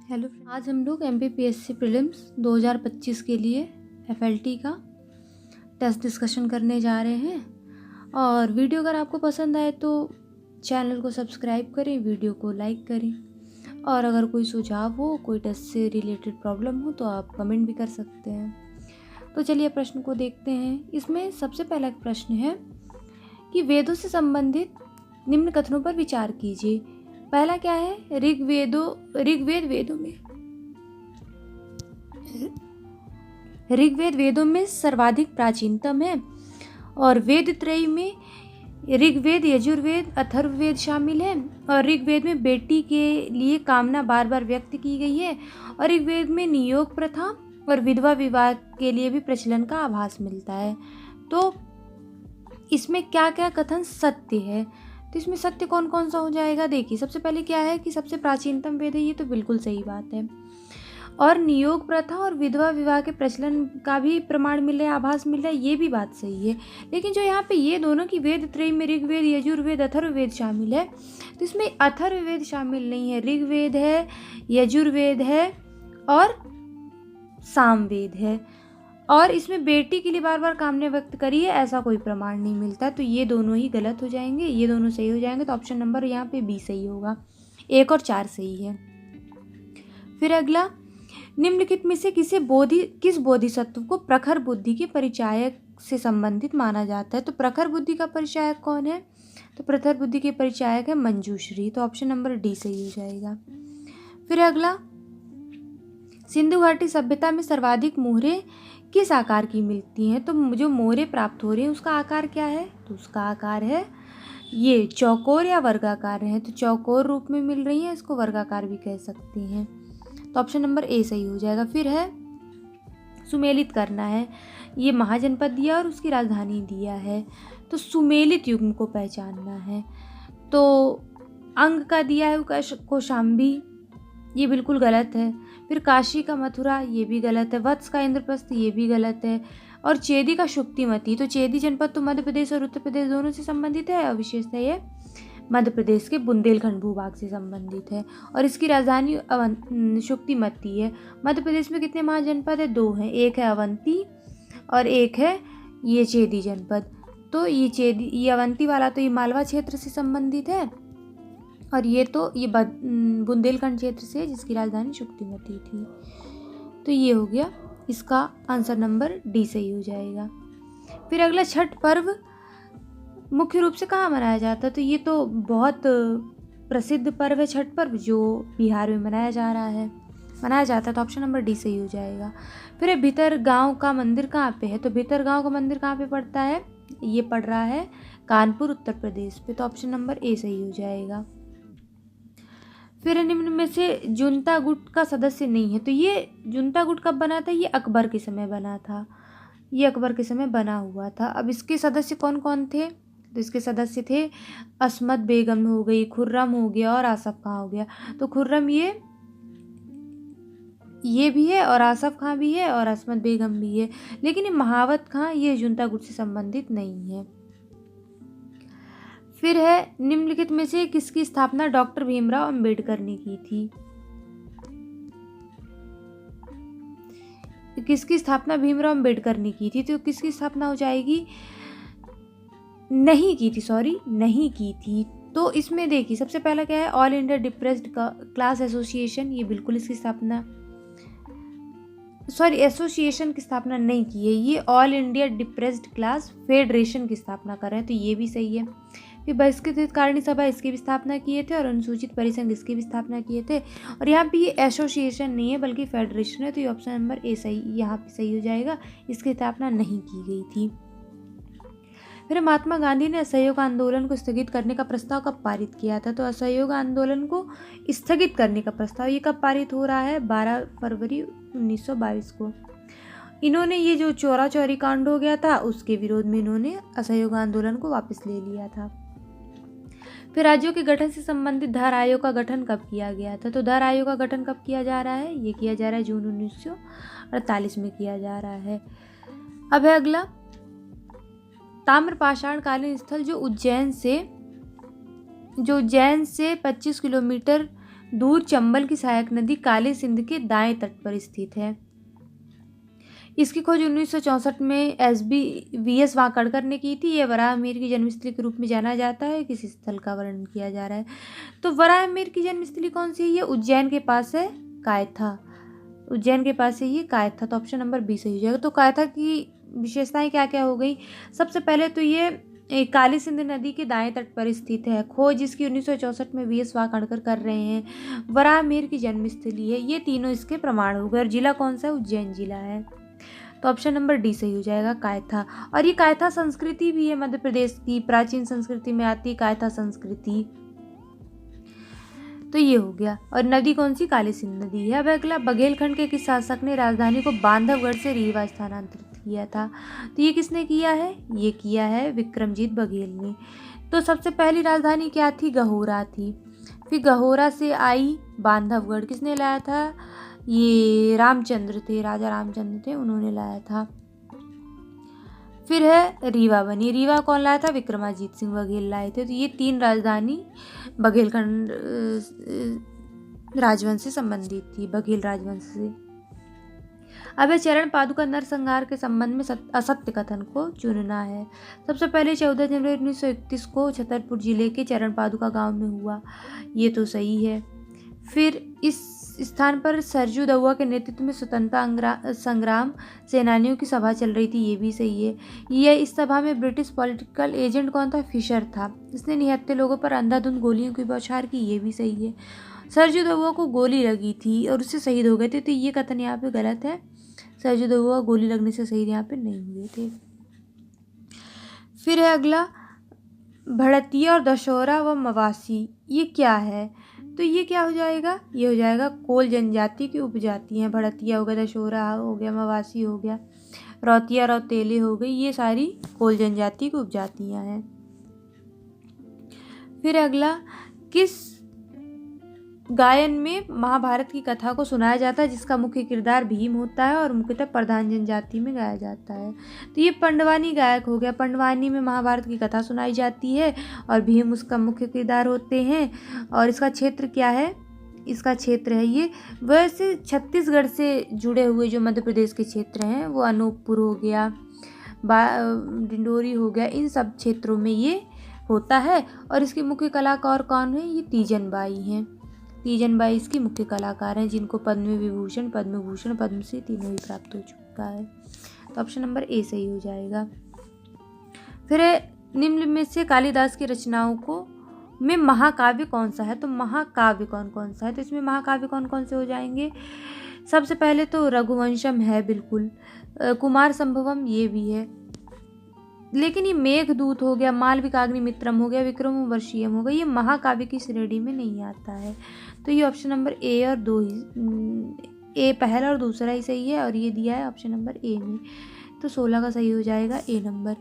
Hello, आज हम लोग MPPSC प्रीलिम्स 2025 के लिए FLT का टेस्ट डिस्कशन करने जा रहे हैं। और वीडियो अगर आपको पसंद आए तो चैनल को सब्सक्राइब करें, वीडियो को लाइक करें और अगर कोई सुझाव हो, कोई टेस्ट से रिलेटेड प्रॉब्लम हो तो आप कमेंट भी कर सकते हैं। तो चलिए प्रश्न को देखते हैं। इसमें सबसे पहला एक प्रश्न है कि वेदों से संबंधित निम्न कथनों पर विचार कीजिए। पहला क्या है, ऋग्वेद वेदों में सर्वाधिक प्राचीनतम है और वेद त्रयी में ऋग्वेद, यजुर्वेद, अथर्ववेद शामिल है। और ऋग्वेद में बेटी के लिए कामना बार बार व्यक्त की गई है और ऋग्वेद में नियोग प्रथा और विधवा विवाह के लिए भी प्रचलन का आभास मिलता है। तो इसमें क्या क्या कथन सत्य है, तो इसमें सत्य कौन कौन सा हो जाएगा। देखिए, सबसे पहले क्या है कि सबसे प्राचीनतम वेद है, ये तो बिल्कुल सही बात है। और नियोग प्रथा और विधवा विवाह के प्रचलन का भी प्रमाण मिल रहा है, आभास मिल रहा है, ये भी बात सही है। लेकिन जो यहाँ पे ये दोनों की वेद त्रयी में ऋग्वेद, यजुर्वेद, अथर्ववेद शामिल है, तो इसमें अथर्ववेद शामिल नहीं है। ऋग्वेद है, यजुर्वेद है और सामवेद है। और इसमें बेटी के लिए बार बार कामना व्यक्त करी है, ऐसा कोई प्रमाण नहीं मिलता। तो ये दोनों ही गलत हो जाएंगे, ये दोनों सही हो जाएंगे। तो ऑप्शन नंबर यहाँ पे बी सही होगा, 1 और 4 सही है। फिर अगला, निम्नलिखित में से किस बोधिसत्व को प्रखर बुद्धि के परिचायक से संबंधित माना जाता है। तो प्रखर बुद्धि का परिचायक कौन है, तो प्रखर बुद्धि के परिचायक है मंजूश्री। तो ऑप्शन नंबर डी सही हो जाएगा। फिर अगला, सिंधु घाटी सभ्यता में सर्वाधिक मोहरें किस आकार की मिलती हैं। तो जो मोहरें प्राप्त हो रही हैं उसका आकार क्या है, तो उसका आकार है ये चौकोर या वर्गाकार है। तो चौकोर रूप में मिल रही है, इसको वर्गाकार भी कह सकते हैं। तो ऑप्शन नंबर ए सही हो जाएगा। फिर है सुमेलित करना है, ये महाजनपद दिया और उसकी राजधानी दिया है, तो सुमेलित युग्म को पहचानना है। तो अंग का दिया है कौशाम्बी, ये बिल्कुल गलत है। फिर काशी का मथुरा, ये भी गलत है। वत्स का इंद्रप्रस्थ, ये भी गलत है। और चेदी का शुक्तिमती, तो चेदी जनपद तो मध्य प्रदेश और उत्तर प्रदेश दोनों से संबंधित है और विशेषतः ये मध्य प्रदेश के बुंदेलखंड भूभाग से संबंधित है। और इसकी राजधानी शुक्तिमती है। मध्य प्रदेश में कितने महाजनपद है, 2 हैं, एक है अवंती और एक है ये चेदी जनपद। तो ये अवंती वाला तो ये मालवा क्षेत्र से संबंधित है और ये बुंदेलखंड क्षेत्र से, जिसकी राजधानी शुक्तिमती थी। तो ये हो गया, इसका आंसर नंबर डी सही हो जाएगा। फिर अगला, छठ पर्व मुख्य रूप से कहाँ मनाया जाता है। तो ये तो बहुत प्रसिद्ध पर्व है छठ पर्व, जो बिहार में मनाया जाता है। तो ऑप्शन नंबर डी सही हो जाएगा। फिर भीतर गांव का मंदिर कहाँ पे है, तो भीतर गांव का मंदिर कहाँ पे पड़ता है, ये पड़ रहा है कानपुर उत्तर प्रदेश पे। तो ऑप्शन नंबर ए सही हो जाएगा। फिर निम्न में से जुनता गुट का सदस्य नहीं है। तो ये जुनता गुट कब बना था, ये अकबर के समय बना था, ये अकबर के समय बना हुआ था। अब इसके सदस्य कौन कौन थे, तो इसके सदस्य थे अस्मत बेगम हो गई, खुर्रम हो गया और आसफ खां हो गया। तो खुर्रम ये भी है और आसफ खां भी है और अस्मत बेगम भी है, लेकिन ये महावत खां ये जुनता गुट से संबंधित नहीं है। फिर है, निम्नलिखित में से किसकी स्थापना डॉक्टर भीमराव अंबेडकर ने की थी। किसकी स्थापना भीमराव अंबेडकर ने की थी, तो किसकी स्थापना हो जाएगी, नहीं की थी। तो इसमें देखिए, सबसे पहला क्या है, all India depressed class association, ये बिल्कुल इसकी स्थापना एसोसिएशन की स्थापना नहीं की है, ये all India depressed class federation की स्थापना कर रहे हैं। तो ये भी सही है। फिर बहिष्कृत हितकारिणी सभा, इसकी भी स्थापना किए थे और अनुसूचित परिसंघ, इसकी भी स्थापना किए थे। और यहाँ पे ये एसोसिएशन नहीं है बल्कि फेडरेशन है। तो ये ऑप्शन नंबर ए सही यहाँ पे सही हो जाएगा, इसकी स्थापना नहीं की गई थी। फिर महात्मा गांधी ने असहयोग आंदोलन को स्थगित करने का प्रस्ताव कब पारित किया था। तो असहयोग आंदोलन को स्थगित करने का प्रस्ताव ये कब पारित हो रहा है, 12 फरवरी 1922 को। इन्होंने ये जो चौरा चौरी कांड हो गया था उसके विरोध में इन्होंने असहयोग आंदोलन को वापस ले लिया था। फिर राज्यों के गठन से संबंधित धर आयोग का गठन कब किया गया था। तो धर आयोग का गठन कब किया जा रहा है, ये किया जा रहा है जून 1948 में किया जा रहा है। अब है अगला, ताम्रपाषाण कालीन स्थल जो उज्जैन से 25 किलोमीटर दूर चंबल की सहायक नदी काली सिंध के दाएं तट पर स्थित है। इसकी खोज 1964 में SBVS वाकड़कर ने की थी। यह वराहमिहिर की जन्मस्थली के रूप में जाना जाता है। किस स्थल का वर्णन किया जा रहा है? तो वराहमिहिर की जन्मस्थली कौन सी है? ये उज्जैन के पास है, कायथा। उज्जैन के पास है ये कायथा। तो ऑप्शन नंबर बी सही हो जाएगा। तो कायथा की विशेषताएं क्या क्या हो गई? सबसे पहले तो ये काली सिंध नदी के दाएं तट पर स्थित है। खोज इसकी 1964 में VS वाकड़कर कर रहे हैं। वराहमिहिर की जन्मस्थली है। ये तीनों इसके प्रमाण हो गए। और जिला कौन सा है? उज्जैन जिला है। तो ऑप्शन नंबर डी सही हो जाएगा, कायथा। और ये कायथा संस्कृति भी है, मध्य प्रदेश की प्राचीन संस्कृति में आती है कायथा संस्कृति। तो ये हो गया। और नदी कौन सी? काली सिंध नदी है। अब अगला, बघेलखंड के किस शासक ने राजधानी को बांधवगढ़ से रीवा स्थानांतरित किया था? तो ये किसने किया है? ये किया है विक्रमजीत बघेल ने। तो सबसे पहली राजधानी क्या थी? गहोरा थी। फिर गहोरा से आई बांधवगढ़। किसने लाया था? ये रामचंद्र थे, राजा रामचंद्र थे, उन्होंने लाया था। फिर है रीवा बनी। रीवा कौन लाया था? विक्रमाजीत सिंह बघेल लाए थे। तो ये 3 राजधानी बघेलखंड राजवंश से संबंधित थी, बघेल राजवंश से। अब चरण पादुका नरसंहार के संबंध में असत्य कथन को चुनना है। सबसे पहले 14 जनवरी 1931 को छतरपुर जिले के चरण पादुका गांव में हुआ। ये तो सही है। फिर इस स्थान पर सरजू दउआ के नेतृत्व में स्वतंत्रता संग्राम सेनानियों की सभा चल रही थी। ये भी सही है। यह इस सभा में ब्रिटिश पॉलिटिकल एजेंट कौन था? फिशर था। इसने निहत्थे लोगों पर अंधाधुंध गोलियों की बौछार की। ये भी सही है। सरजू दउआ को गोली लगी थी और उससे शहीद हो गए थे। तो ये कथन यहाँ पे गलत है। सरजू दउआ गोली लगने से शहीद यहाँ पे नहीं हुए थे। फिर है अगला, भड़तिया और दशहरा व मवासी, ये क्या है? तो ये क्या हो जाएगा? ये हो जाएगा कोल जनजाति की उपजाति हैं। भड़तिया हो गया, दशहरा हो गया, मवासी हो गया, रौतिया रौतेले हो गई, ये सारी कोल जनजाति की उपजातियां हैं। फिर अगला, किस गायन में महाभारत की कथा को सुनाया जाता है जिसका मुख्य किरदार भीम होता है और मुख्यतः प्रधान जनजाति में गाया जाता है? तो ये पंडवानी गायक हो गया। पंडवानी में महाभारत की कथा सुनाई जाती है और भीम उसका मुख्य किरदार होते हैं। और इसका क्षेत्र क्या है? इसका क्षेत्र है ये, वैसे छत्तीसगढ़ से जुड़े हुए जो मध्य प्रदेश के क्षेत्र हैं, वो अनूपपुर हो गया, डिंडोरी हो गया, इन सब क्षेत्रों में ये होता है। और इसके मुख्य कलाकार कौन है? ये तीजन बाई हैं। तीजन बाई इसकी मुख्य कलाकार हैं, जिनको पद्म विभूषण, पद्म भूषण, पद्मश्री तीनों ही प्राप्त हो चुका है। तो ऑप्शन नंबर ए सही हो जाएगा। फिर निम्न में से कालिदास की रचनाओं को में महाकाव्य कौन सा है? तो महाकाव्य कौन कौन सा है? तो इसमें महाकाव्य कौन कौन से हो जाएंगे? सबसे पहले तो रघुवंशम है, बिल्कुल। कुमार संभवम ये भी है, लेकिन ये मेघदूत हो गया, मालविकाग्निमित्रम हो गया, विक्रमोर्वशीयम हो गया, ये महाकाव्य की श्रेणी में नहीं आता है। तो ये ऑप्शन नंबर ए और 2 ही, ए पहला और दूसरा ही सही है और ये दिया है ऑप्शन नंबर ए में। तो 16 का सही हो जाएगा ए नंबर।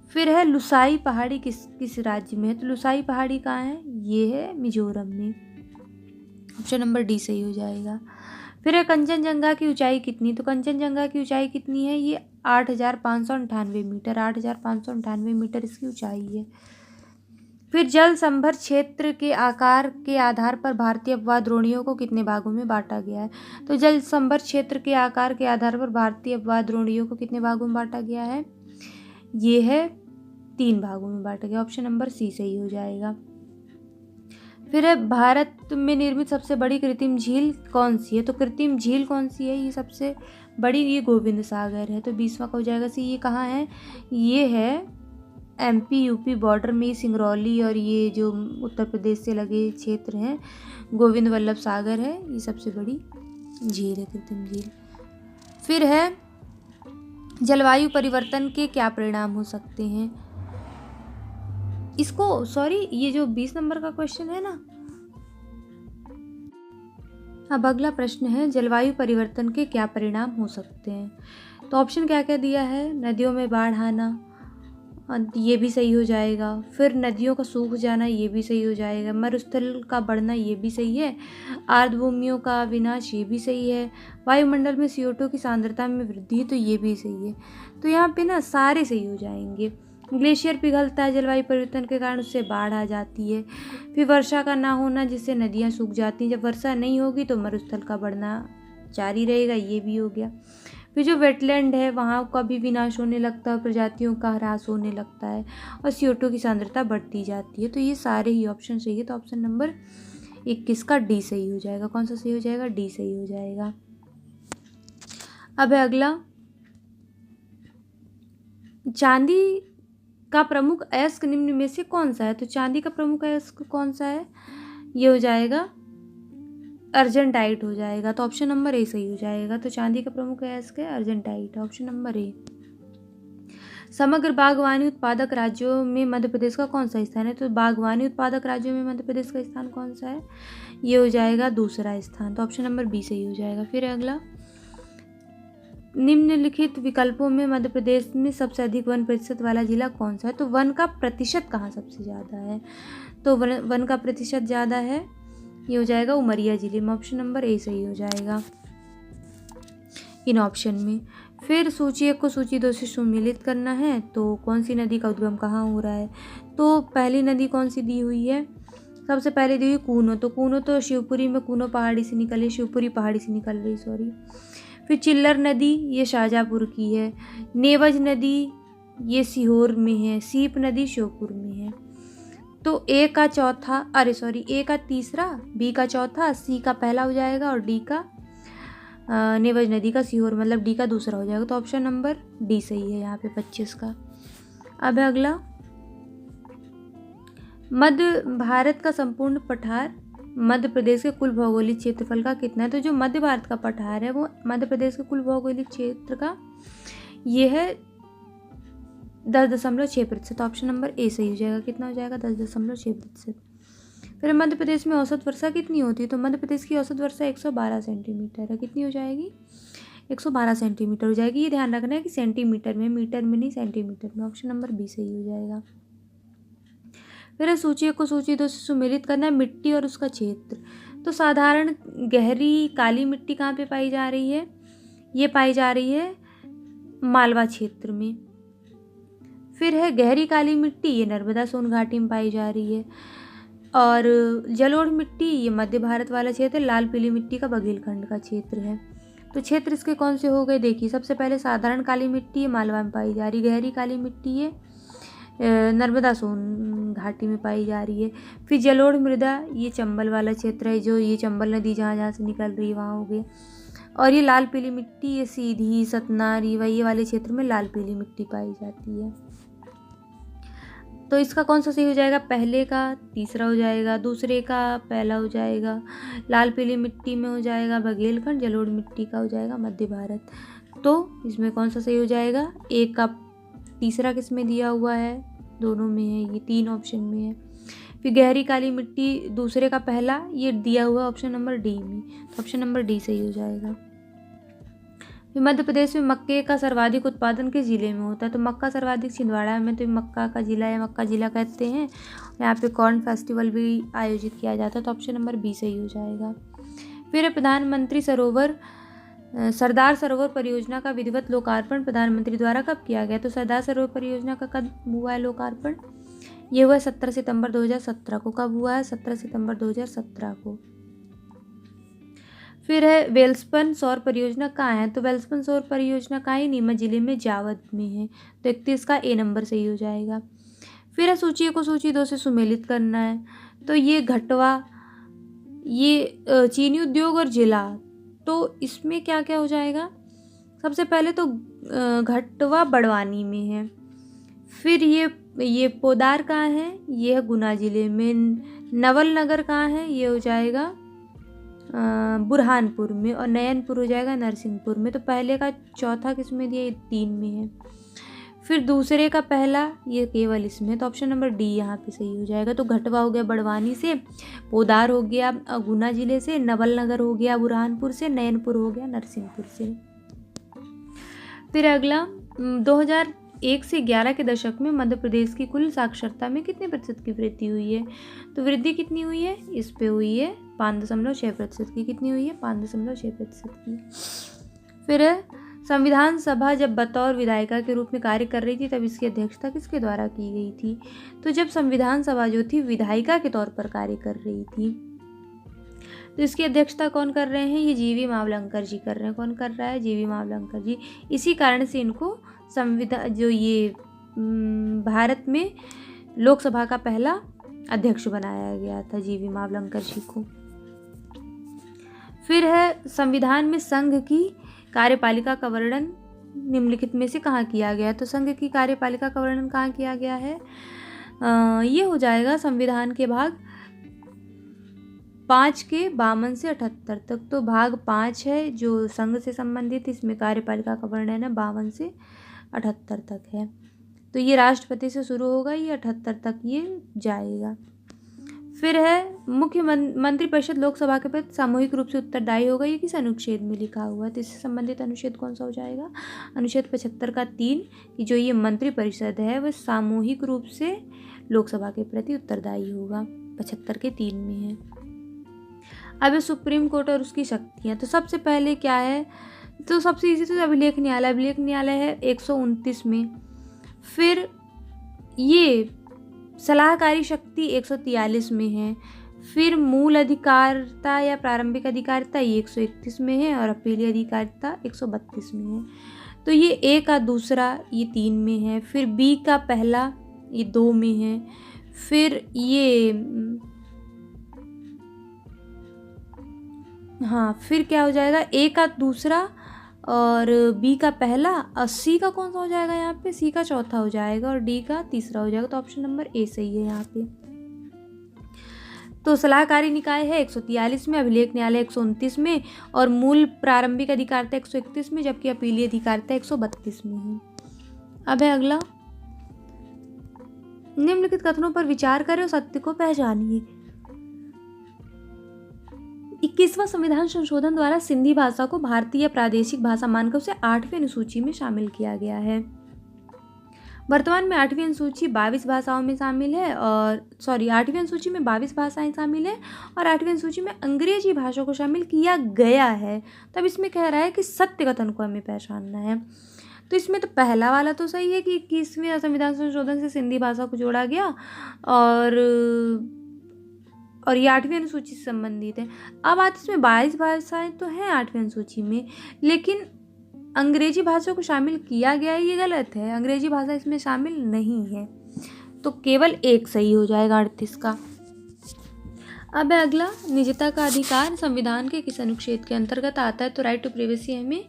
फिर है लुसाई पहाड़ी किस राज्य में है? तो लुसाई पहाड़ी कहाँ है? ये है मिजोरम में। ऑप्शन नंबर डी सही हो जाएगा। फिर है कंचनजंगा की ऊंचाई कितनी? तो कंचनजंगा की ऊंचाई कितनी है? ये 8,598 मीटर, 8,598 मीटर इसकी ऊंचाई है। फिर जल संभर क्षेत्र के आकार के आधार पर भारतीय अपवाद द्रोणियों को कितने भागों में बांटा गया है? तो जल संभर क्षेत्र के आकार के आधार पर भारतीय अपवाद द्रोणियों को कितने भागों में बांटा गया है? ये है 3 भागों में बांटा गया। ऑप्शन नंबर सी सही हो जाएगा। फिर है भारत में निर्मित सबसे बड़ी कृत्रिम झील कौन सी है? तो कृत्रिम झील कौन सी है? ये सबसे बड़ी ये गोविंद सागर है। तो 20वां का हो जाएगा सी। ये कहाँ है? ये है MP UP बॉर्डर में, सिंगरौली और ये जो उत्तर प्रदेश से लगे क्षेत्र हैं, गोविंद वल्लभ सागर है, ये सबसे बड़ी झील है, कृत्रिम झील। फिर है जलवायु परिवर्तन के क्या परिणाम हो सकते हैं? इसको सॉरी, ये जो 20 नंबर का क्वेश्चन है ना, अब अगला प्रश्न है जलवायु परिवर्तन के क्या परिणाम हो सकते हैं? तो ऑप्शन क्या क्या दिया है? नदियों में बाढ़ आना, ये भी सही हो जाएगा। फिर नदियों का सूख जाना, ये भी सही हो जाएगा। मरुस्थल का बढ़ना, ये भी सही है। आर्द्रभूमियों का विनाश, ये भी सही है। वायुमंडल में CO2 की सांद्रता में वृद्धि, तो ये भी सही है। तो यहाँ पे ना सारे सही हो जाएंगे। ग्लेशियर पिघलता है जलवायु परिवर्तन के कारण, उससे बाढ़ आ जाती है। फिर वर्षा का ना होना, जिससे नदियाँ सूख जाती हैं। जब वर्षा नहीं होगी तो मरुस्थल का बढ़ना जारी रहेगा, ये भी हो गया। फिर जो वेटलैंड है वहाँ का भी विनाश होने लगता है, प्रजातियों का ह्रास होने लगता है और CO2 की सांद्रता बढ़ती जाती है। तो ये सारे ही ऑप्शन सही है। तो ऑप्शन नंबर 21 का डी सही हो जाएगा। कौन सा सही हो जाएगा? डी सही हो जाएगा। अब है अगला, चांदी का प्रमुख अयस्क निम्न में से कौन सा है? तो चांदी का प्रमुख अयस्क कौन सा है? ये हो जाएगा अर्जेंटाइट हो जाएगा। तो ऑप्शन नंबर ए सही हो जाएगा। तो चांदी का प्रमुख अयस्क है अर्जेंटाइट, ऑप्शन नंबर ए। समग्र बागवानी उत्पादक राज्यों में मध्य प्रदेश का कौन सा स्थान है? तो बागवानी उत्पादक राज्यों में मध्य प्रदेश का स्थान कौन सा है? ये हो जाएगा दूसरा स्थान। तो ऑप्शन नंबर बी सही हो जाएगा। फिर अगला, निम्नलिखित विकल्पों में मध्य प्रदेश में सबसे अधिक वन प्रतिशत वाला जिला कौन सा है? तो वन का प्रतिशत कहाँ सबसे ज़्यादा है? तो वन का प्रतिशत ज़्यादा है, ये हो जाएगा उमरिया जिले में। ऑप्शन नंबर ए सही हो जाएगा इन ऑप्शन में। फिर सूची 1 को सूची 2 से सम्मिलित करना है। तो कौन सी नदी का उद्गम कहाँ हो रहा है? तो पहली नदी कौन सी दी हुई है? सबसे पहले दी हुई कूनो। तो कूनो तो शिवपुरी में कूनो पहाड़ी से निकली, शिवपुरी पहाड़ी से निकल रही, सॉरी। फिर चिल्लर नदी, ये शाहजहाँपुर की है। नेवज नदी ये सीहोर में है। सीप नदी श्योपुर में है। तो ए का तीसरा, बी का चौथा, सी का पहला हो जाएगा और डी का नेवज नदी का सीहोर, मतलब डी का दूसरा हो जाएगा। तो ऑप्शन नंबर डी सही है यहाँ पे 25 का। अब है अगला, मध्य भारत का संपूर्ण पठार मध्य प्रदेश के कुल भौगोलिक क्षेत्रफल का कितना है? तो जो मध्य भारत का पठार है वो मध्य प्रदेश के कुल भौगोलिक क्षेत्र का ये है 10.6%। ऑप्शन नंबर ए सही हो जाएगा। कितना हो जाएगा? 10.6%। फिर मध्य प्रदेश में औसत वर्षा कितनी होती है? तो मध्य प्रदेश की औसत वर्षा 112 सेंटीमीटर है। कितनी हो जाएगी? 112 सेंटीमीटर हो जाएगी। ये ध्यान रखना है कि सेंटीमीटर में, मीटर में नहीं, सेंटीमीटर में। ऑप्शन नंबर बी सही हो जाएगा। फिर सूची 1 को सूची 2 से सम्मिलित करना है। मिट्टी और उसका क्षेत्र। तो साधारण गहरी काली मिट्टी कहाँ पे पाई जा रही है? ये पाई जा रही है मालवा क्षेत्र में। फिर है गहरी काली मिट्टी, ये नर्मदा सोन घाटी में पाई जा रही है। और जलोढ़ मिट्टी ये मध्य भारत वाला क्षेत्र। लाल पीली मिट्टी का बघेलखंड का क्षेत्र है। तो क्षेत्र इसके कौन से हो गए? देखिए, सबसे पहले साधारण काली मिट्टी ये मालवा में पाई जा रही। गहरी काली मिट्टी ये नर्मदा सोन घाटी में पाई जा रही है। फिर जलोढ़ मृदा ये चंबल वाला क्षेत्र है, जो ये चंबल नदी जहाँ जहाँ से निकल रही है वहाँ हो गया। और ये लाल पीली मिट्टी ये सीधी, सतना, रीवा ये वाले क्षेत्र में लाल पीली मिट्टी पाई जाती है। तो इसका कौन सा सही हो जाएगा? पहले का तीसरा हो जाएगा, दूसरे का पहला हो जाएगा, लाल पीली मिट्टी में हो जाएगा बघेलखंड, जलोढ़ मिट्टी का हो जाएगा मध्य भारत। तो इसमें कौन सा सही हो जाएगा? एक का तीसरा किस में दिया हुआ है? दोनों में है, ये 3 ऑप्शन में है। फिर गहरी काली मिट्टी दूसरे का पहला ये दिया हुआ ऑप्शन नंबर डी में। तो ऑप्शन नंबर डी सही हो जाएगा। फिर मध्य प्रदेश में मक्के का सर्वाधिक उत्पादन किस जिले में होता है? तो मक्का सर्वाधिक छिंदवाड़ा में, तो मक्का का जिला है, मक्का जिला कहते हैं। यहाँ पे कॉर्न फेस्टिवल भी आयोजित किया जाता है। तो ऑप्शन नंबर बी सही हो जाएगा। फिर प्रधानमंत्री सरदार सरोवर परियोजना का विधिवत लोकार्पण प्रधानमंत्री द्वारा कब किया गया? तो सरदार सरोवर परियोजना का कब हुआ है लोकार्पण? ये हुआ 17 सितंबर 2017 को। कब हुआ है? 17 सितंबर 2017 को। फिर है वेल्सपन सौर परियोजना कहाँ है? तो वेल्सपन सौर परियोजना कहाँ है? नीमच जिले में जावद में है। तो 31 का ए नंबर सही हो जाएगा। फिर है सूची को सूची 2 से सम्मिलित करना है। तो ये घटवा ये चीनी उद्योग और जिला, तो इसमें क्या क्या हो जाएगा? सबसे पहले तो घटवा बड़वानी में है। फिर ये पोदार कहाँ है? ये है गुना जिले में। नवल नगर कहाँ है? ये हो जाएगा बुरहानपुर में। और नयनपुर हो जाएगा नरसिंहपुर में। तो पहले का चौथा किस में दिया? 3 में है। फिर दूसरे का पहला ये केवल इसमें। तो ऑप्शन नंबर डी यहाँ पे सही हो जाएगा। तो घटवा हो गया बड़वानी से, पोदार हो गया गुना जिले से, नवल नगर हो गया बुरहानपुर से, नयनपुर हो गया नरसिंहपुर से। फिर अगला 2001 से 11 के दशक में मध्य प्रदेश की कुल साक्षरता में कितने प्रतिशत की वृद्धि हुई है? तो वृद्धि कितनी हुई है? इस पे हुई है 5.6% की। कितनी हुई है? 5.6% की। फिर संविधान सभा जब बतौर विधायिका के रूप में कार्य कर रही थी तब इसकी अध्यक्षता किसके द्वारा की गई थी? तो जब संविधान सभा जो थी विधायिका के तौर पर कार्य कर रही थी तो इसकी अध्यक्षता कौन कर रहे हैं? ये जीवी मावलंकर जी कर रहे हैं। कौन कर रहा है? जीवी मावलंकर जी। इसी कारण से इनको संविधान जो ये भारत में लोकसभा का पहला अध्यक्ष बनाया गया था, जीवी मावलंकर जी को। फिर है संविधान में संघ की कार्यपालिका का वर्णन निम्नलिखित में से कहाँ किया गया है? तो संघ की कार्यपालिका का वर्णन कहाँ किया गया है? ये हो जाएगा संविधान के भाग 5 के 52 से 78 तक। तो भाग 5 है जो संघ से संबंधित, इसमें कार्यपालिका का वर्णन है 52 से 78 तक है। तो ये राष्ट्रपति से शुरू होगा, ये 78 तक ये जाएगा। फिर है मुख्य मंत्रिपरिषद लोकसभा के प्रति सामूहिक रूप से उत्तरदायी होगा। ये किस अनुच्छेद में लिखा हुआ है? तो इससे संबंधित अनुच्छेद कौन सा हो जाएगा? अनुच्छेद 75 का 3 कि जो ये मंत्रिपरिषद है वह सामूहिक रूप से लोकसभा के प्रति उत्तरदायी होगा, 75 के 3 में है। अब सुप्रीम कोर्ट और उसकी शक्तियाँ। तो सबसे पहले क्या है? तो सबसे इजी तो अभिलेख न्यायालय है 129 में। फिर ये सलाहकारी शक्ति 143 में है। फिर मूल अधिकारिता या प्रारंभिक अधिकारिता ये 131 में है और अपीलीय अधिकारिता 132 में है। तो ये ए का दूसरा ये 3 में है। फिर बी का पहला ये 2 में है। फिर ये फिर क्या हो जाएगा? ए का दूसरा और बी का पहला और सी का कौन सा हो जाएगा यहाँ पे? सी का चौथा हो जाएगा और डी का तीसरा हो जाएगा। तो ऑप्शन नंबर ए सही है यहाँ पे। तो सलाहकारी निकाय है 143 में, अभिलेख न्यायालय 129 में और मूल प्रारंभिक अधिकारिता 131 में, जबकि अपीलीय अधिकारिता 132 में है। अब है अगला, निम्नलिखित कथनों पर विचार करें और सत्य को पहचानिए। 21वां संविधान संशोधन द्वारा सिंधी भाषा को भारतीय प्रादेशिक भाषा मानकर उसे 8वीं अनुसूची में शामिल किया गया है। वर्तमान में 8वीं अनुसूची 22 भाषाओं में शामिल है और 8वीं अनुसूची में 22 भाषाएं शामिल है और 8वीं अनुसूची में अंग्रेजी भाषा को शामिल किया गया है। तब इसमें कह रहा है कि सत्य कथन को हमें पहचानना है। तो इसमें तो पहला वाला तो सही है कि 21वें संविधान संशोधन से सिंधी भाषा को जोड़ा गया और ये 8वीं अनुसूची से संबंधित है। अब बात इसमें 22 भाषाएं तो हैं 8वीं अनुसूची में, लेकिन अंग्रेजी भाषा को शामिल किया गया है, ये गलत है। अंग्रेजी भाषा इसमें शामिल नहीं है, तो केवल एक सही हो जाएगा 38 का। अब है अगला, निजता का अधिकार संविधान के किस अनुच्छेद के अंतर्गत आता है? तो राइट टू प्राइवेसी हमें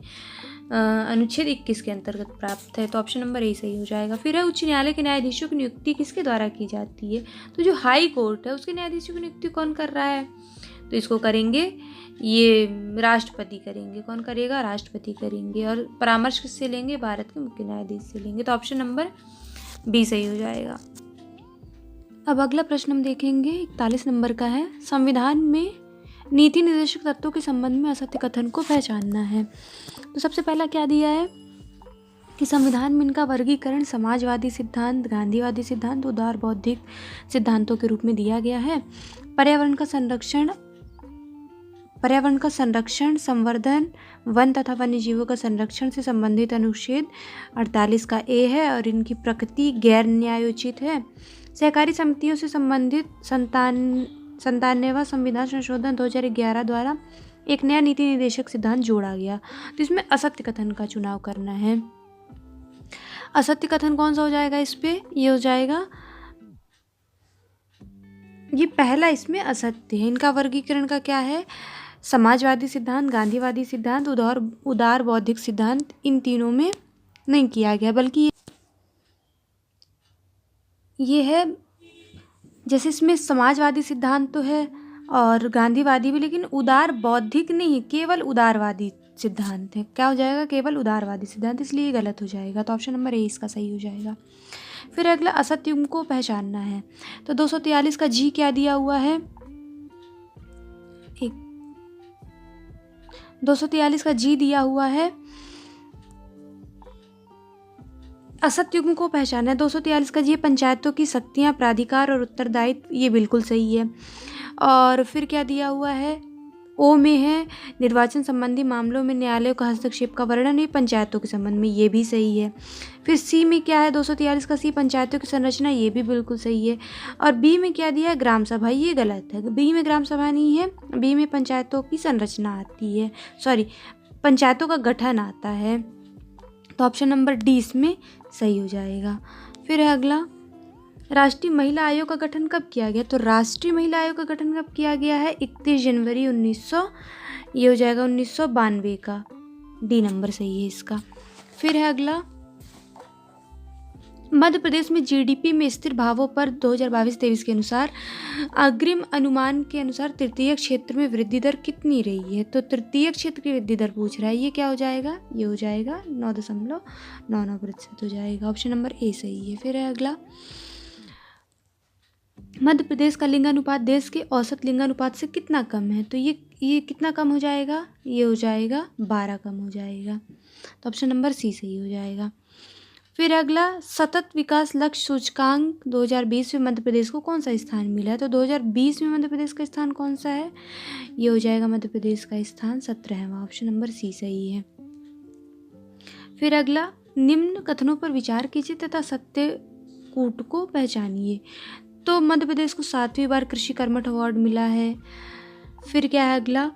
अनुच्छेद 21 के अंतर्गत प्राप्त है। तो ऑप्शन नंबर ए सही हो जाएगा। फिर है उच्च न्यायालय के न्यायाधीशों की नियुक्ति किसके द्वारा की जाती है? तो जो हाई कोर्ट है उसके न्यायाधीशों की नियुक्ति कौन कर रहा है? तो इसको करेंगे ये राष्ट्रपति करेंगे। कौन करेगा? राष्ट्रपति करेंगे। और परामर्श किससे लेंगे? भारत के मुख्य न्यायाधीश से लेंगे। तो ऑप्शन नंबर बी सही हो जाएगा। अब अगला प्रश्न हम देखेंगे 41 नंबर का है, संविधान में नीति निर्देशक तत्वों के संबंध में असत्य कथन को पहचानना है। तो सबसे पहला क्या दिया है कि संविधान में इनका वर्गीकरण समाजवादी सिद्धांत, गांधीवादी सिद्धांत, उदार बौद्धिक सिद्धांतों के रूप में दिया गया है। पर्यावरण का संरक्षण, संवर्धन, वन तथा वन्य जीवों का संरक्षण से संबंधित अनुच्छेद 48 का ए है और इनकी प्रकृति गैर न्यायोचित है। सहकारी समितियों से संबंधित 97वां संविधान संशोधन 2011 द्वारा एक नया नीति निर्देशक सिद्धांत जोड़ा गया। तो इसमें असत्य कथन का चुनाव करना है। असत्य कथन कौन सा हो जाएगा इस पे? ये हो जाएगा, ये पहला इसमें असत्य है। इनका वर्गीकरण का क्या है? समाजवादी सिद्धांत, गांधीवादी सिद्धांत, उदार बौद्धिक सिद्धांत, इन तीनों में नहीं किया गया, बल्कि ये है जैसे इसमें समाजवादी सिद्धांत तो है और गांधीवादी भी, लेकिन उदार बौद्धिक नहीं, केवल उदारवादी सिद्धांत है। क्या हो जाएगा? केवल उदारवादी सिद्धांत, इसलिए गलत हो जाएगा। तो ऑप्शन नंबर ए इसका सही हो जाएगा। फिर अगला असत्य युग्म को पहचानना है। तो 243 का जी क्या दिया हुआ है? 243 का जी दिया हुआ है असत्य युग्म को पहचाना है। 243 का जी पंचायतों की शक्तियाँ, प्राधिकार और उत्तरदायित्व, ये बिल्कुल सही है। और फिर क्या दिया हुआ है? ओ में है निर्वाचन संबंधी मामलों में न्यायालयों का हस्तक्षेप का वर्णन है पंचायतों के संबंध में, ये भी सही है। फिर सी में क्या है 243 का सी पंचायतों की संरचना, ये भी बिल्कुल सही है। और बी में क्या दिया है ग्राम सभा, ये गलत है, बी में ग्राम सभा नहीं है, बी में पंचायतों की संरचना आती है, सॉरी पंचायतों का गठन आता है। तो ऑप्शन नंबर डी इसमें सही हो जाएगा। फिर है अगला, राष्ट्रीय महिला आयोग का गठन कब किया गया? तो राष्ट्रीय महिला आयोग का गठन कब किया गया है? 31 जनवरी 1900, ये हो जाएगा 1992 का, डी नंबर सही है इसका। फिर है अगला, मध्य प्रदेश में जीडीपी में स्थिर भावों पर 2022-23 के अनुसार अग्रिम अनुमान के अनुसार तृतीय क्षेत्र में वृद्धि दर कितनी रही है? तो तृतीय क्षेत्र की वृद्धि दर पूछ रहा है, ये क्या हो जाएगा? ये हो जाएगा 9.99% हो जाएगा, ऑप्शन नंबर ए सही है। फिर है अगला, मध्य प्रदेश का लिंगानुपात देश के औसत लिंगानुपात से कितना कम है? तो ये कितना कम हो जाएगा? ये हो जाएगा 12 कम हो जाएगा, तो ऑप्शन नंबर सी सही हो जाएगा। फिर अगला, सतत विकास लक्ष्य सूचकांक 2020 में मध्य प्रदेश को कौन सा स्थान मिला है? तो 2020 में मध्य प्रदेश का स्थान कौन सा है? ये हो जाएगा मध्य प्रदेश का स्थान 17वां, ऑप्शन नंबर सी सही है। फिर अगला, निम्न कथनों पर विचार कीजिए तथा सत्य कूट को पहचानिए। तो मध्य प्रदेश को 7वीं बार कृषि कर्मठ अवार्ड मिला है। फिर क्या है अगला,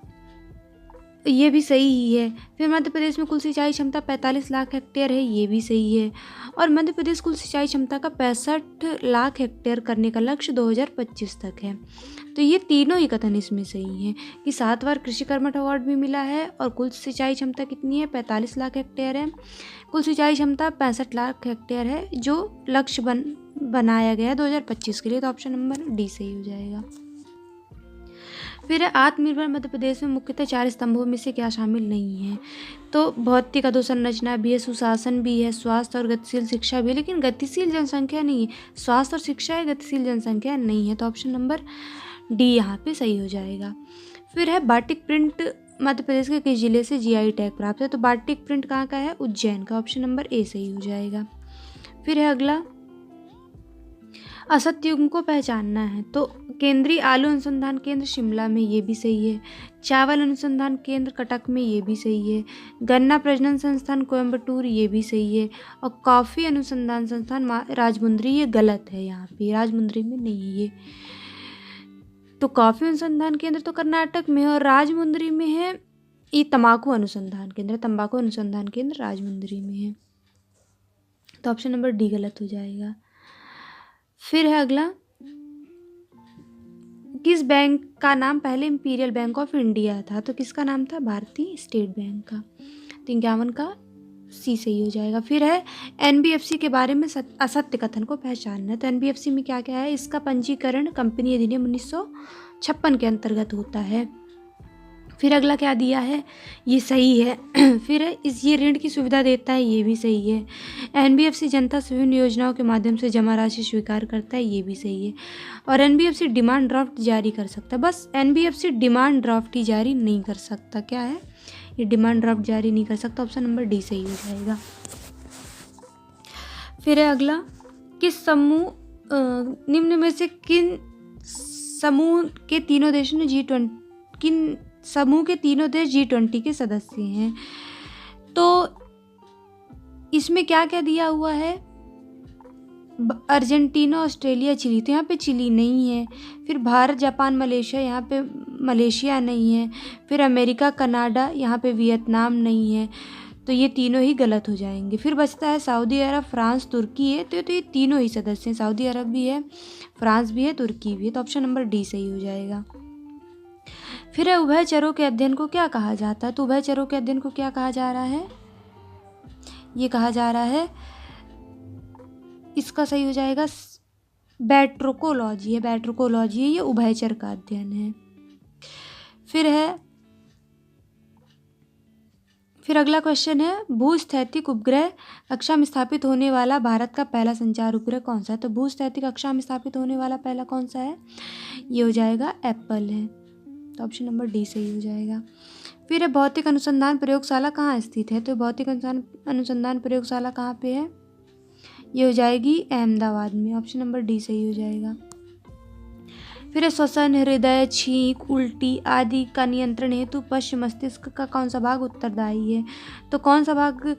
ये भी सही ही है। फिर मध्य प्रदेश में कुल सिंचाई क्षमता 45 लाख हेक्टेयर है, ये भी सही है। और मध्य प्रदेश कुल सिंचाई क्षमता का 65 लाख हेक्टेयर करने का लक्ष्य 2025 तक है। तो ये तीनों ही कथन इसमें सही हैं कि 7 बार कृषि कर्मठ अवार्ड भी मिला है और कुल सिंचाई क्षमता कितनी है? 45 लाख हेक्टेयर है। कुल सिंचाई क्षमता 65 लाख हेक्टेयर है जो लक्ष्य बनाया गया है 2025 के लिए, तो ऑप्शन नंबर डी सही हो जाएगा। फिर है, आत्मनिर्भर मध्य प्रदेश में मुख्यतः 4 स्तंभों में से क्या शामिल नहीं है? तो भौतिक अधोसंरचना भी है, सुशासन भी है, स्वास्थ्य और गतिशील शिक्षा भी है, लेकिन गतिशील जनसंख्या नहीं है। स्वास्थ्य और शिक्षा है, गतिशील जनसंख्या नहीं है, तो ऑप्शन नंबर डी यहाँ पे सही हो जाएगा। फिर है, बाटिक प्रिंट मध्य प्रदेश के किस जिले से जीआई टैग प्राप्त है? तो बाटिक प्रिंट कहाँ का है? उज्जैन का, ऑप्शन नंबर ए सही हो जाएगा। फिर है अगला, असत्य युग्म को पहचानना है। तो केंद्रीय आलू अनुसंधान केंद्र शिमला में, ये भी सही है। चावल अनुसंधान केंद्र कटक में, ये भी सही है। गन्ना प्रजनन संस्थान कोयम्बटूर, ये भी सही है। और कॉफ़ी अनुसंधान संस्थान राजमुंदरी, ये गलत है, यहाँ पे राजमुंदरी में नहीं है ये। तो कॉफ़ी अनुसंधान केंद्र तो कर्नाटक में है और राजमुंदरी में है ये तंबाकू अनुसंधान केंद्र, तंबाकू अनुसंधान केंद्र राजमुंदरी में है, तो ऑप्शन नंबर डी गलत हो जाएगा। फिर है अगला, किस बैंक का नाम पहले इंपीरियल बैंक ऑफ इंडिया था? तो किसका नाम था? भारतीय स्टेट बैंक का, तो 51 का सी सही हो जाएगा। फिर है, एनबीएफसी के बारे में असत्य कथन को पहचानना। तो एनबीएफसी में क्या क्या है? इसका पंजीकरण कंपनी अधिनियम 1956 के अंतर्गत होता है। फिर अगला क्या दिया है? ये सही है। फिर है, ये ऋण की सुविधा देता है, ये भी सही है। एनबीएफसी जनता से विभिन्न योजनाओं के माध्यम से जमा राशि स्वीकार करता है, ये भी सही है। और एनबीएफसी डिमांड ड्राफ्ट जारी कर सकता है, बस एनबीएफसी डिमांड ड्राफ्ट ही जारी नहीं कर सकता। क्या है? ये डिमांड ड्राफ्ट जारी नहीं कर सकता, ऑप्शन नंबर डी सही हो जाएगा। फिर है अगला, किस समूह निम्न में से किन समूह के तीनों देशों ने किन समूह के तीनों देश G20 के सदस्य हैं? तो इसमें क्या क्या दिया हुआ है? अर्जेंटीना, ऑस्ट्रेलिया, चिली, तो यहाँ पे चिली नहीं है। फिर भारत, जापान, मलेशिया, यहाँ पे मलेशिया नहीं है। फिर अमेरिका, कनाडा, यहाँ पे वियतनाम नहीं है, तो ये तीनों ही गलत हो जाएंगे। फिर बचता है सऊदी अरब, फ्रांस, तुर्की है, तो ये तीनों ही सदस्य हैं, सऊदी अरब भी है, फ्रांस भी है, तुर्की भी है, तो ऑप्शन नंबर डी सही हो जाएगा। फिर है, उभयचरों के अध्ययन को क्या कहा जाता है? तो उभयचरों के अध्ययन को क्या कहा जा रहा है? ये कहा जा रहा है, इसका सही हो जाएगा बैट्रोकोलॉजी है, बैट्रोकोलॉजी है, ये उभयचर का अध्ययन है। फिर अगला क्वेश्चन है, भूस्थैतिक उपग्रह कक्षा में स्थापित होने वाला भारत का पहला संचार उपग्रह कौन सा है? तो भूस्थैतिक कक्षा में स्थापित होने वाला पहला कौन सा है? ये हो जाएगा एप्पल है, तो ऑप्शन नंबर डी सही हो जाएगा। फिर है, भौतिक अनुसंधान प्रयोगशाला कहाँ स्थित है? तो भौतिक अनुसंधान प्रयोगशाला कहाँ पे है? ये हो जाएगी अहमदाबाद में, ऑप्शन नंबर डी सही हो जाएगा। फिर है श्वसन, हृदय, छींक, उल्टी आदि का नियंत्रण हेतु पश्च मस्तिष्क का कौन सा भाग उत्तरदायी है? तो कौन सा भाग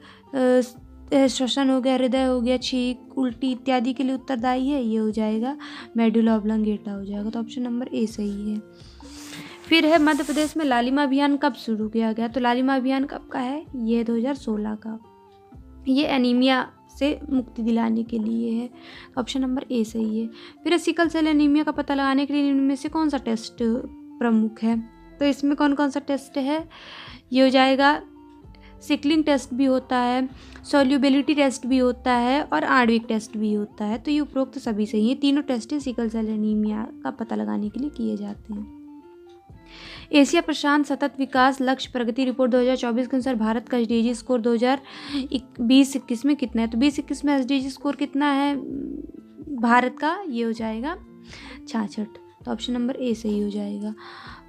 श्वसन हो गया, हृदय हो गया, छींक, उल्टी इत्यादि के लिए उत्तरदायी है? ये हो जाएगा मेडुला ऑब्लोंगेटा हो जाएगा। तो ऑप्शन नंबर ए सही है। फिर है मध्य प्रदेश में लालिमा अभियान कब शुरू किया गया? तो लालिमा अभियान कब का है? ये 2016 का। ये एनीमिया से मुक्ति दिलाने के लिए है। ऑप्शन नंबर ए सही है। फिर सिकल सेल एनीमिया का पता लगाने के लिए निम्न में से कौन सा टेस्ट प्रमुख है? तो इसमें कौन कौन सा टेस्ट है? ये हो जाएगा सिकलिंग टेस्ट भी होता है, सॉल्युबिलिटी टेस्ट भी होता है और आणविक टेस्ट भी होता है। तो ये उपरोक्त सभी सही है। तीनों टेस्ट सिकल सेल एनीमिया का पता लगाने के लिए किए जाते हैं। एशिया प्रशांत सतत विकास लक्ष्य प्रगति रिपोर्ट 2024 के अनुसार भारत का एसडीजी स्कोर 2020-21 में कितना है? तो 20-21 में एसडीजी स्कोर कितना है भारत का? ये हो जाएगा 66। तो ऑप्शन नंबर ए सही हो जाएगा।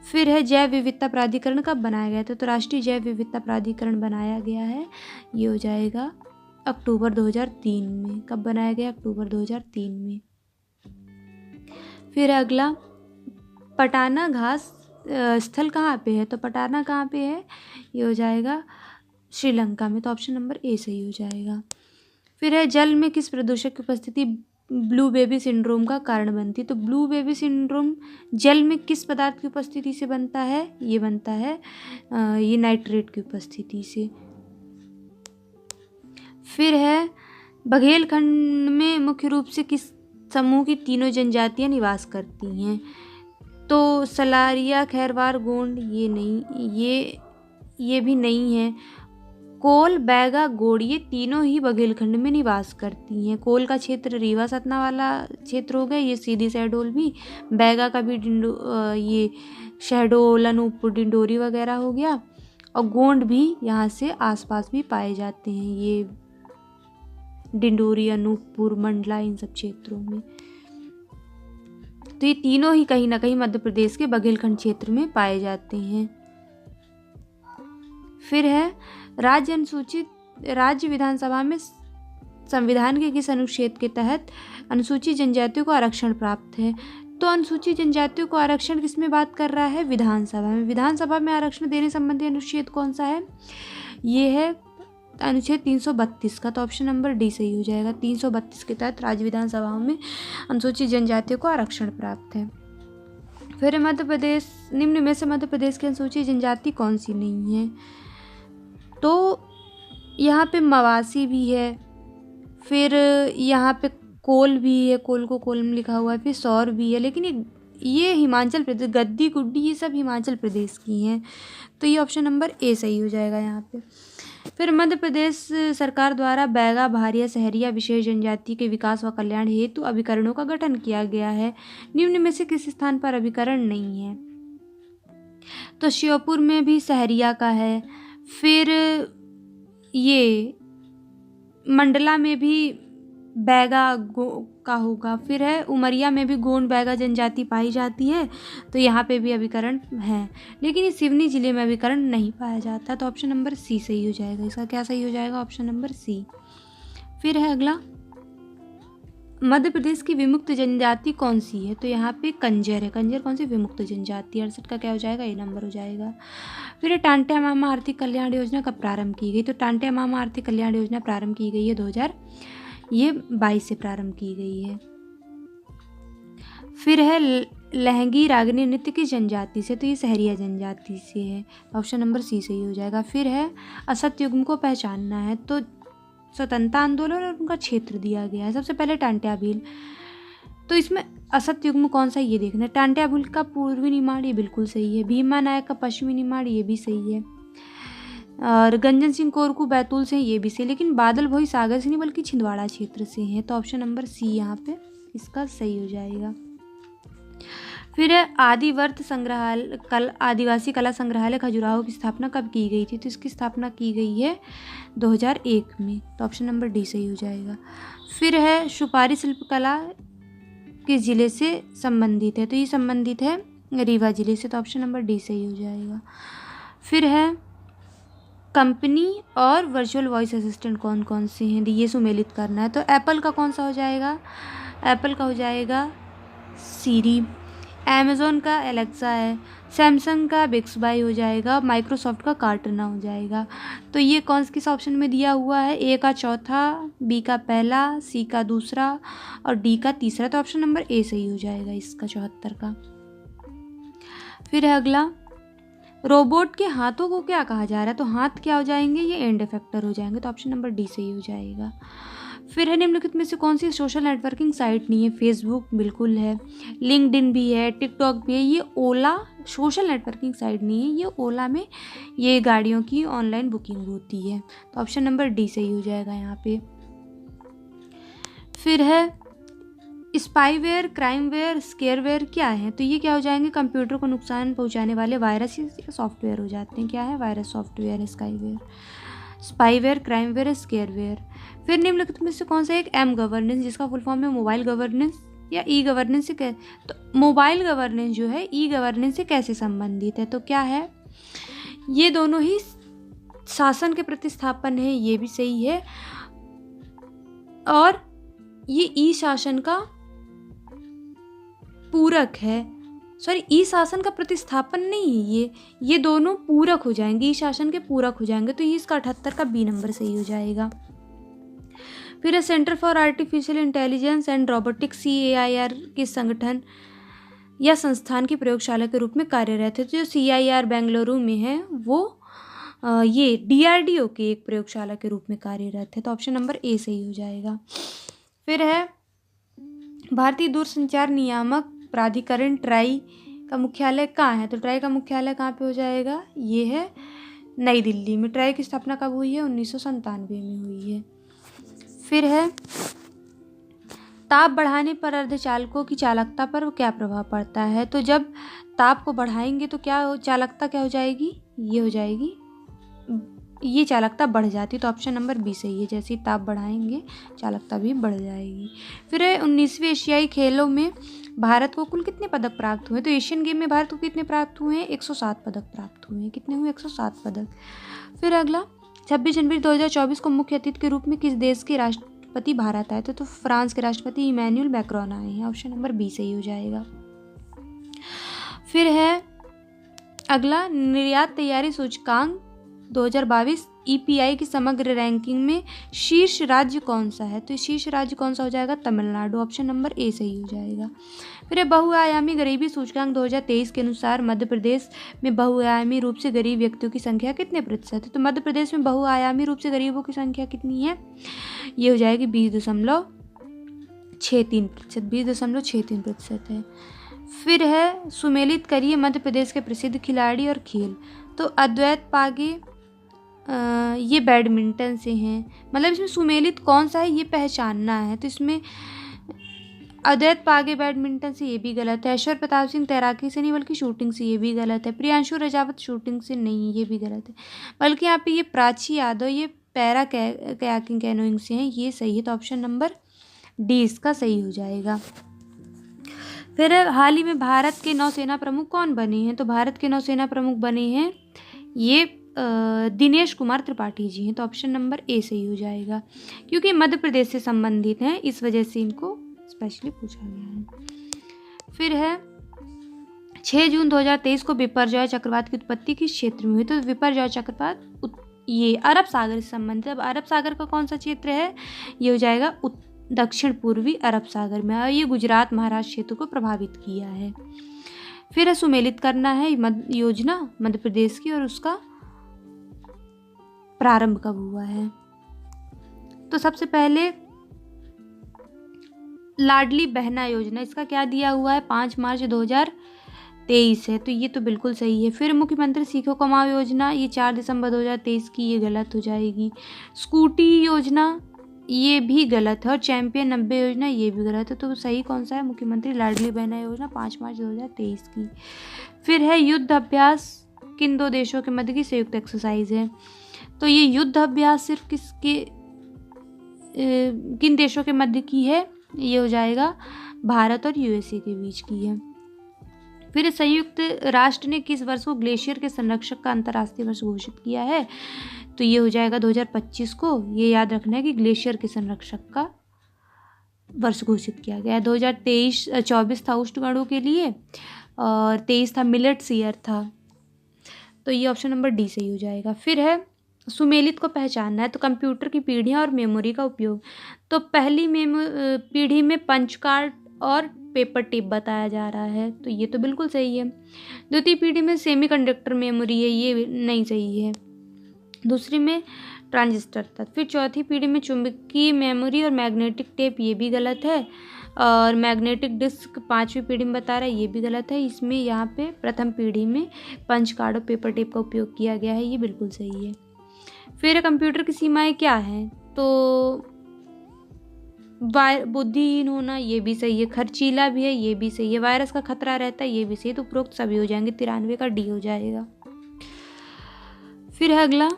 फिर है जैव विविधता प्राधिकरण कब बनाया गया था? तो राष्ट्रीय जैव विविधता प्राधिकरण बनाया गया है, ये हो जाएगा अक्टूबर 2003 में। कब बनाया गया? अक्टूबर 2003 में। फिर अगला पटाना घास स्थल कहाँ पे है? तो पटाना कहाँ पे है? ये हो जाएगा श्रीलंका में। तो ऑप्शन नंबर ए सही हो जाएगा। फिर है जल में किस प्रदूषक की उपस्थिति ब्लू बेबी सिंड्रोम का कारण बनती है? तो ब्लू बेबी सिंड्रोम जल में किस पदार्थ की उपस्थिति से बनता है? ये बनता है ये नाइट्रेट की उपस्थिति से। फिर है बघेलखंड में मुख्य रूप से किस समूह की तीनों जनजातियां निवास करती हैं? तो सलारिया, खैरवार, गोंड ये नहीं, ये भी नहीं है। कोल, बैगा, गोंड ये तीनों ही बघेलखंड में निवास करती हैं। कोल का क्षेत्र रीवा सतना वाला क्षेत्र हो गया, ये सीधी शहडोल भी। बैगा का भी ये शहडोल, अनूपपुर, डिंडोरी वगैरह हो गया। और गोंड भी यहाँ से आसपास भी पाए जाते हैं, ये डिंडोरी, अनूपपुर, मंडला इन सब क्षेत्रों में। तो ये तीनों ही कहीं ना कहीं मध्य प्रदेश के बघेलखंड क्षेत्र में पाए जाते हैं। फिर है राज्य विधानसभा में संविधान के किस अनुच्छेद के तहत अनुसूचित जनजातियों को आरक्षण प्राप्त है? तो अनुसूचित जनजातियों को आरक्षण किसमें बात कर रहा है? विधानसभा में। विधानसभा में आरक्षण देने संबंधी अनुच्छेद कौन सा है? ये है अनुच्छेद 332 का। तो ऑप्शन नंबर डी सही हो जाएगा। 332 के तहत राज्य विधानसभाओं में अनुसूचित जनजातियों को आरक्षण प्राप्त है। फिर मध्य प्रदेश, निम्न में से मध्य प्रदेश की अनुसूचित जनजाति कौन सी नहीं है? तो यहाँ पे मवासी भी है, फिर यहाँ पे कोल भी है, कोल को कोल में लिखा हुआ है, फिर सौर भी है, लेकिन ये हिमाचल प्रदेश, गद्दी गुड्डी ये सब हिमाचल प्रदेश की हैं। तो ये ऑप्शन नंबर ए सही हो जाएगा यहाँ पे। फिर मध्य प्रदेश सरकार द्वारा बैगा, भारिया, सहरिया विशेष जनजाति के विकास व कल्याण हेतु अभिकरणों का गठन किया गया है। निम्न में से किस स्थान पर अभिकरण नहीं है? तो श्योपुर में भी सहरिया का है, फिर ये मंडला में भी बैगा का होगा, फिर है उमरिया में भी गोंड बैगा जनजाति पाई जाती है, तो यहाँ पे भी अभिकरण है। लेकिन इस सिवनी जिले में अभिकरण नहीं पाया जाता। तो ऑप्शन नंबर सी सही हो जाएगा। इसका क्या सही हो जाएगा? Option number C. फिर है अगला, मध्य प्रदेश की विमुक्त जनजाति कौन सी है? तो यहाँ पे कंजर है। कंजर कौन सी विमुक्त जनजाति? 68 का क्या हो जाएगा? ए नंबर हो जाएगा। फिर टांटिया मामा आर्थिक कल्याण योजना कब प्रारंभ की गई? तो टांटिया मामा आर्थिक कल्याण योजना प्रारंभ की गई है 2022 से प्रारंभ की गई है। फिर है लहंगी रागनी नृत्य की जनजाति से? तो ये सहरिया जनजाति से है। ऑप्शन नंबर सी सही हो जाएगा। फिर है असत्य युग्म को पहचानना है, तो स्वतंत्रता आंदोलन और उनका क्षेत्र दिया गया है। सबसे पहले टांटिया भील, तो इसमें असत्य युग्म कौन सा ये देखना है। टांटिया भील का पूर्वी निमाड़ ये बिल्कुल सही है। भीमा नायक का पश्चिमी निमाड़ ये भी सही है। और गंजन सिंह कोरकू बैतूल से ये भी सही, लेकिन बादल भोई सागर से नहीं बल्कि छिंदवाड़ा क्षेत्र से हैं। तो ऑप्शन नंबर सी यहाँ पे इसका सही हो जाएगा। फिर आदिवर्त संग्रहालय आदिवासी कला संग्रहालय खजुराहो की स्थापना कब की गई थी? तो इसकी स्थापना की गई है 2001 में। तो ऑप्शन नंबर डी सही हो जाएगा। फिर है सुपारी शिल्पकला किस जिले से संबंधित है? तो ये संबंधित है रीवा जिले से। तो ऑप्शन नंबर डी सही हो जाएगा। फिर है कंपनी और वर्चुअल वॉइस असिस्टेंट कौन कौन से हैं, ये सुमेलित करना है। तो एप्पल का कौन सा हो जाएगा? एप्पल का हो जाएगा सीरी। अमेज़न का एलेक्सा है, सैमसंग का बिक्सबाई हो जाएगा, माइक्रोसॉफ्ट का कार्टना हो जाएगा। तो ये कौन किस ऑप्शन में दिया हुआ है? ए का चौथा, बी का पहला, सी का दूसरा और डी का तीसरा। तो ऑप्शन नंबर ए सही हो जाएगा इसका 74 का। फिर है अगला, रोबोट के हाथों को क्या कहा जा रहा है? तो हाथ क्या हो जाएंगे? ये एंड इफेक्टर हो जाएंगे। तो ऑप्शन नंबर डी सही हो जाएगा। फिर है, निम्नलिखित में से कौन सी सोशल नेटवर्किंग साइट नहीं है? फेसबुक बिल्कुल है, लिंक्डइन भी है, टिकटॉक भी है। ये ओला सोशल नेटवर्किंग साइट नहीं है, ये ओला में ये गाड़ियों की ऑनलाइन बुकिंग होती है। तो ऑप्शन नंबर डी सही हो जाएगा यहाँ पे। फिर है, स्पाईवेयर, क्राइमवेयर, स्केयरवेयर क्या है? तो ये क्या हो जाएंगे? कंप्यूटर को नुकसान पहुंचाने वाले वायरस या सॉफ्टवेयर हो जाते हैं। क्या है? वायरस सॉफ्टवेयर है स्पाईवेयर, क्राइमवेयर, स्केयरवेयर। फिर निम्नलिखित में से कौन सा एक एम गवर्नेंस, जिसका फुल फॉर्म है मोबाइल गवर्नेंस या ई गवर्नेंस से तो मोबाइल गवर्नेंस जो है ई गवर्नेंस से कैसे संबंधित है? तो क्या है? ये दोनों ही शासन के प्रतिस्थापन है, ये भी सही है। और ये ई शासन का पूरक है, सॉरी ई शासन का प्रतिस्थापन नहीं है, ये दोनों पूरक हो जाएंगे, ई शासन के पूरक हो जाएंगे। तो ये इसका 78 का बी नंबर सही हो जाएगा। फिर centre for artificial intelligence and robotics CAIR के संगठन या संस्थान की प्रयोगशाला के रूप में कार्यरत है। तो जो CIR बेंगलुरु में है वो ये DRDO के एक प्रयोगशाला के रूप में कार्यरत है। तो ऑप्शन नंबर ए सही हो जाएगा। फिर है, भारतीय दूरसंचार नियामक प्राधिकरण ट्राई का मुख्यालय कहाँ है? तो ट्राई का मुख्यालय कहाँ पे हो जाएगा? ये है नई दिल्ली में। ट्राई की स्थापना कब हुई है? 1997 में हुई है। फिर है, ताप बढ़ाने पर अर्धचालकों की चालकता पर क्या प्रभाव पड़ता है? तो जब ताप को बढ़ाएंगे तो क्या चालकता क्या हो जाएगी? ये हो जाएगी, ये चालकता बढ़ जाती है। तो ऑप्शन नंबर बी सही है, जैसे ही ताप बढ़ाएंगे चालकता भी बढ़ जाएगी। फिर 19वीं एशियाई खेलों में भारत को कुल कितने पदक प्राप्त हुए? तो एशियन गेम में भारत को कितने प्राप्त हुए हैं? 107 पदक प्राप्त हुए हैं। कितने हुए? 107 पदक। फिर अगला, 26 जनवरी 2024 को मुख्य अतिथि के रूप में किस देश के राष्ट्रपति भारत आए थे? तो फ्रांस के राष्ट्रपति इमैनुअल मैक्रोन आए हैं। ऑप्शन नंबर बी सही हो जाएगा। फिर है अगला, निर्यात तैयारी सूचकांक 2022 EPI की समग्र रैंकिंग में शीर्ष राज्य कौन सा है? तो शीर्ष राज्य कौन सा हो जाएगा? तमिलनाडु। ऑप्शन नंबर ए सही हो जाएगा। फिर बहुआयामी गरीबी सूचकांक 2023 के अनुसार मध्य प्रदेश में बहुआयामी रूप से गरीब व्यक्तियों की संख्या कितने प्रतिशत है? तो मध्य प्रदेश में बहुआयामी रूप से गरीबों की संख्या कितनी है? ये हो जाएगी 20.63%। 20.63% है। फिर है, सुमेलित करिए मध्य प्रदेश के प्रसिद्ध खिलाड़ी और खेल। तो अद्वैत पागे ये बैडमिंटन से हैं, मतलब इसमें सुमेलित कौन सा है ये पहचानना है। तो इसमें अद्वैत पागे बैडमिंटन से, ये भी गलत है। ऐश्वर्य प्रताप सिंह तैराकी से नहीं बल्कि शूटिंग से, ये भी गलत है। प्रियांशु रजावत शूटिंग से नहीं, ये भी गलत है। बल्कि यहाँ पे ये प्राची यादव ये पैरा कयाकिंग कैनोइंग से हैं, ये सही है। तो ऑप्शन नंबर डी इसका सही हो जाएगा। फिर हाल ही में भारत के नौसेना प्रमुख कौन बने हैं? तो भारत के नौसेना प्रमुख बने हैं ये दिनेश कुमार त्रिपाठी जी हैं। तो ऑप्शन नंबर ए सही हो जाएगा, क्योंकि मध्य प्रदेश से संबंधित हैं, इस वजह से इनको स्पेशली पूछा गया है। फिर है, 6 जून 2023 को बिपरजॉय चक्रवात की उत्पत्ति किस क्षेत्र में हुई? तो विपरजॉय चक्रवात ये अरब सागर से संबंधित। अब अरब सागर का कौन सा क्षेत्र है? ये हो जाएगा दक्षिण पूर्वी अरब सागर में, और ये गुजरात महाराष्ट्र क्षेत्र को प्रभावित किया है। फिर है, सुमेलित करना है योजना मध्य प्रदेश की और उसका प्रारंभ कब हुआ है? तो सबसे पहले लाडली बहना योजना, इसका क्या दिया हुआ है? 5 मार्च 2023 है। तो ये तो बिल्कुल सही है। फिर मुख्यमंत्री सीखो कमाओ योजना, ये 4 दिसंबर 2023 की, ये गलत हो जाएगी। स्कूटी योजना ये भी गलत है। और चैंपियन 90 योजना ये भी गलत है। तो सही कौन सा है? मुख्यमंत्री लाडली बहना योजना 5 मार्च 2023 की। फिर है, युद्ध अभ्यास किन 2 देशों के मध्य की संयुक्त एक्सरसाइज है? तो ये युद्ध अभ्यास सिर्फ किन देशों के मध्य की है? ये हो जाएगा भारत और USA के बीच की है। फिर संयुक्त राष्ट्र ने किस वर्ष को ग्लेशियर के संरक्षक का अंतर्राष्ट्रीय वर्ष घोषित किया है? तो ये हो जाएगा 2025 को। ये याद रखना है कि ग्लेशियर के संरक्षक का वर्ष घोषित किया गया है। 2023-24 था ऊष्ण गणों के लिए और 23 था मिलेट्स ईयर था। तो ये ऑप्शन नंबर डी सही हो जाएगा। फिर है सुमेलित को पहचानना है तो कंप्यूटर की पीढ़ियाँ और मेमोरी का उपयोग। तो पहली पीढ़ी में पंच कार्ड और पेपर टेप बताया जा रहा है, तो ये तो बिल्कुल सही है। द्वितीय पीढ़ी में सेमीकंडक्टर मेमोरी है, ये नहीं सही है। दूसरी में ट्रांजिस्टर था। फिर चौथी पीढ़ी में चुंबकीय मेमोरी और मैग्नेटिक टेप, ये भी गलत है। और मैग्नेटिक डिस्क पांचवी पीढ़ी में बता रहा है, ये भी गलत है। इसमें यहाँ पे प्रथम पीढ़ी में पंच कार्ड और पेपर टेप का उपयोग किया गया है, ये बिल्कुल सही है। फिर कंप्यूटर की सीमाएं क्या हैं, तो बुद्धिहीन होना, ये भी सही है। खर्चीला भी है, ये भी सही है। वायरस का खतरा रहता है, ये भी सही है। तो उपरोक्त सभी हो जाएंगे, 93 का डी हो जाएगा। फिर है अगला,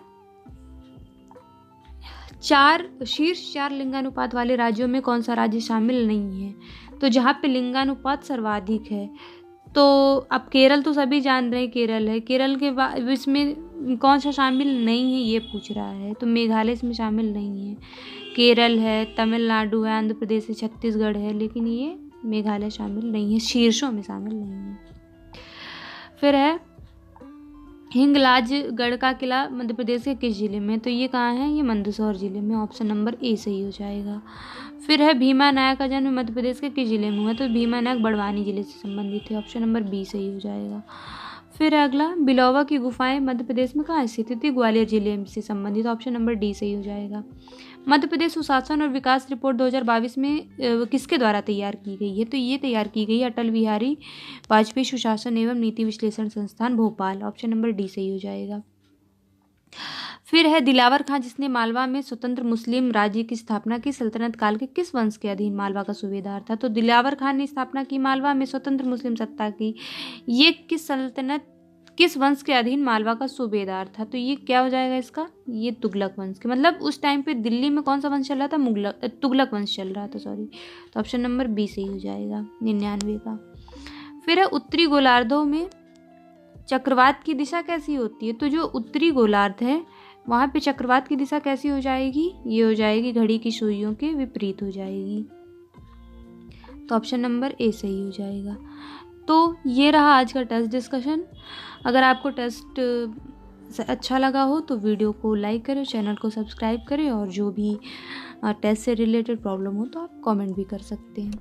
शीर्ष चार लिंगानुपात वाले राज्यों में कौन सा राज्य शामिल नहीं है। तो जहाँ पे लिंगानुपात सर्वाधिक है, तो अब केरल तो सभी जान रहे हैं, केरल है। केरल के बाद इसमें कौन सा शामिल नहीं है ये पूछ रहा है, तो मेघालय इसमें शामिल नहीं है। केरल है, तमिलनाडु है, आंध्र प्रदेश है, छत्तीसगढ़ है, लेकिन ये मेघालय शामिल नहीं है, शीर्षों में शामिल नहीं है। फिर है हिंगलाजगढ़ का किला मध्य प्रदेश के किस जिले में, तो ये कहाँ है, ये मंदसौर जिले में। ऑप्शन नंबर ए सही हो जाएगा। फिर है भीमा नायक का जन्म मध्य प्रदेश के किस जिले में हुआ, तो भीमा नायक बड़वानी जिले से संबंधित है। ऑप्शन नंबर बी सही हो जाएगा। फिर अगला, बिलौवा की गुफाएं मध्य प्रदेश में कहाँ स्थित थी, ग्वालियर जिले से संबंधित। ऑप्शन नंबर डी सही हो जाएगा। मध्य प्रदेश सुशासन और विकास रिपोर्ट 2022 में किसके द्वारा तैयार की गई है, तो ये तैयार की गई है अटल बिहारी वाजपेयी सुशासन एवं नीति विश्लेषण संस्थान भोपाल। ऑप्शन नंबर डी सही हो जाएगा। फिर है दिलावर खां, जिसने मालवा में स्वतंत्र मुस्लिम राज्य की स्थापना की, सल्तनत काल के किस वंश के अधीन मालवा का सूबेदार था। तो दिलावर खां ने स्थापना की मालवा में स्वतंत्र मुस्लिम सत्ता की। ये किस वंश के अधीन मालवा का सूबेदार था, तो ये क्या हो जाएगा इसका, ये तुगलक वंश के। मतलब उस टाइम पे दिल्ली में कौन सा वंश चल रहा था, तुगलक वंश चल रहा था, सॉरी। तो ऑप्शन नंबर बी सही हो जाएगा, 99 का। फिर है उत्तरी गोलार्धों में चक्रवात की दिशा कैसी होती है, तो जो उत्तरी गोलार्ध है वहाँ पे चक्रवात की दिशा कैसी हो जाएगी, ये हो जाएगी घड़ी की सुइयों के विपरीत हो जाएगी। तो ऑप्शन नंबर ए सही हो जाएगा। तो ये रहा आज का टेस्ट डिस्कशन। अगर आपको टेस्ट अच्छा लगा हो तो वीडियो को लाइक करें, चैनल को सब्सक्राइब करें, और जो भी टेस्ट से रिलेटेड प्रॉब्लम हो तो आप कमेंट भी कर सकते हैं।